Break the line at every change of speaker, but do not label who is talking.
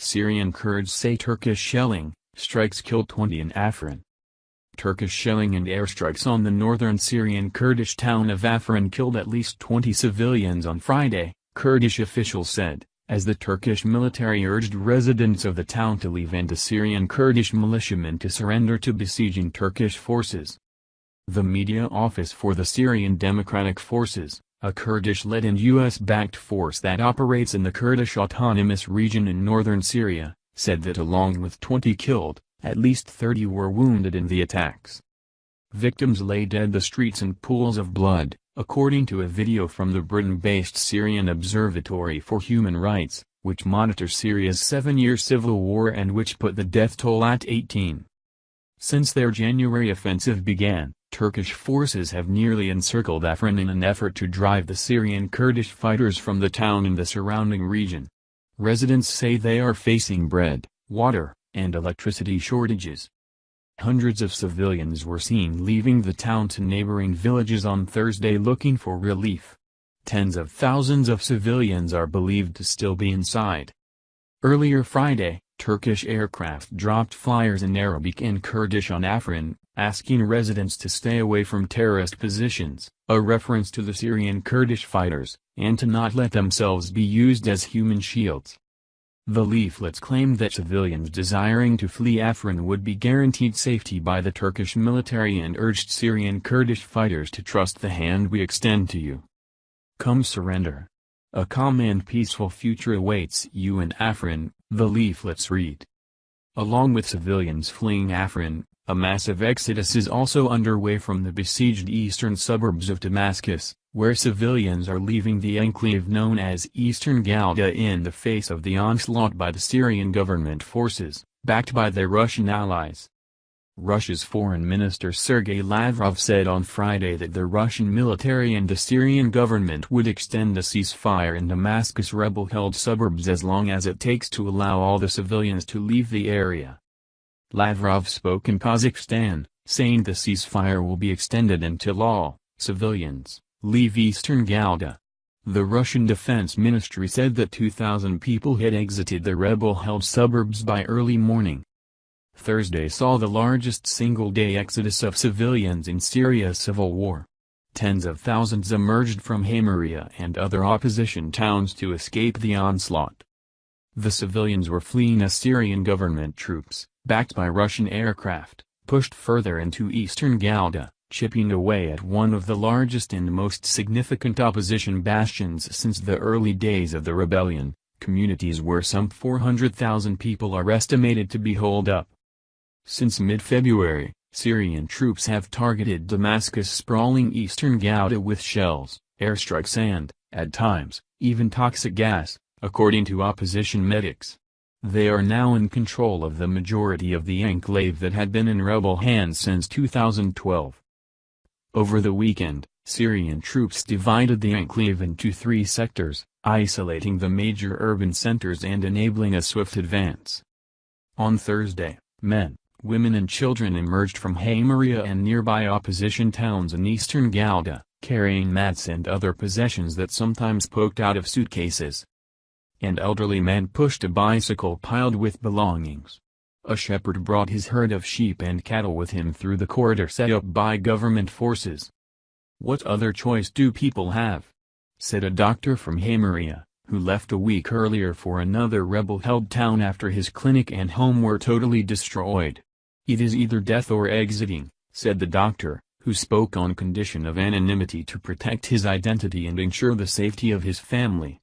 Syrian Kurds say Turkish shelling strikes killed 20 in Afrin. Turkish shelling and airstrikes on the northern Syrian Kurdish town of Afrin killed at least 20 civilians on Friday, Kurdish officials said, as the Turkish military urged residents of the town to leave and the Syrian Kurdish militiamen to surrender to besieging Turkish forces. The media office for the Syrian Democratic Forces, a Kurdish-led and U.S.-backed force that operates in the Kurdish autonomous region in northern Syria, said that along with 20 killed, at least 30 were wounded in the attacks. Victims lay dead in the streets in pools of blood, according to a video from the Britain-based Syrian Observatory for Human Rights, which monitors Syria's 7-year civil war and which put the death toll at 18. Since their January offensive began, Turkish forces have nearly encircled Afrin in an effort to drive the Syrian Kurdish fighters from the town and the surrounding region. Residents say they are facing bread, water, and electricity shortages. Hundreds of civilians were seen leaving the town to neighboring villages on Thursday looking for relief. Tens of thousands of civilians are believed to still be inside. Earlier Friday, Turkish aircraft dropped flyers in Arabic and Kurdish on Afrin, asking residents to stay away from terrorist positions, a reference to the Syrian Kurdish fighters, and to not let themselves be used as human shields. The leaflets claimed that civilians desiring to flee Afrin would be guaranteed safety by the Turkish military and urged Syrian Kurdish fighters to trust the hand we extend to you. Come surrender. A calm and peaceful future awaits you in Afrin, the leaflets read. Along with civilians fleeing Afrin, a massive exodus is also underway from the besieged eastern suburbs of Damascus, where civilians are leaving the enclave known as Eastern Ghouta in the face of the onslaught by the Syrian government forces, backed by their Russian allies. Russia's Foreign Minister Sergei Lavrov said on Friday that the Russian military and the Syrian government would extend the ceasefire in Damascus' rebel-held suburbs as long as it takes to allow all the civilians to leave the area. Lavrov spoke in Kazakhstan, saying the ceasefire will be extended until all civilians leave Eastern Ghouta. The Russian Defense Ministry said that 2,000 people had exited the rebel-held suburbs by early morning. Thursday saw the largest single-day exodus of civilians in Syria's civil war. Tens of thousands emerged from Hamaria and other opposition towns to escape the onslaught. The civilians were fleeing as Syrian government troops, backed by Russian aircraft, pushed further into eastern Ghouta, chipping away at one of the largest and most significant opposition bastions since the early days of the rebellion, communities where some 400,000 people are estimated to be holed up. Since mid-February, Syrian troops have targeted Damascus' sprawling eastern Ghouta with shells, airstrikes and, at times, even toxic gas, according to opposition medics. They are now in control of the majority of the enclave that had been in rebel hands since 2012. Over the weekend, Syrian troops divided the enclave into 3 sectors, isolating the major urban centers and enabling a swift advance. On Thursday, men, women and children emerged from Hamaria and nearby opposition towns in eastern Ghouta, carrying mats and other possessions that sometimes poked out of suitcases. An elderly man pushed a bicycle piled with belongings. A shepherd brought his herd of sheep and cattle with him through the corridor set up by government forces. "What other choice do people have?" said a doctor from Hamaria, who left a week earlier for another rebel-held town after his clinic and home were totally destroyed. "It is either death or exiting," said the doctor, who spoke on condition of anonymity to protect his identity and ensure the safety of his family.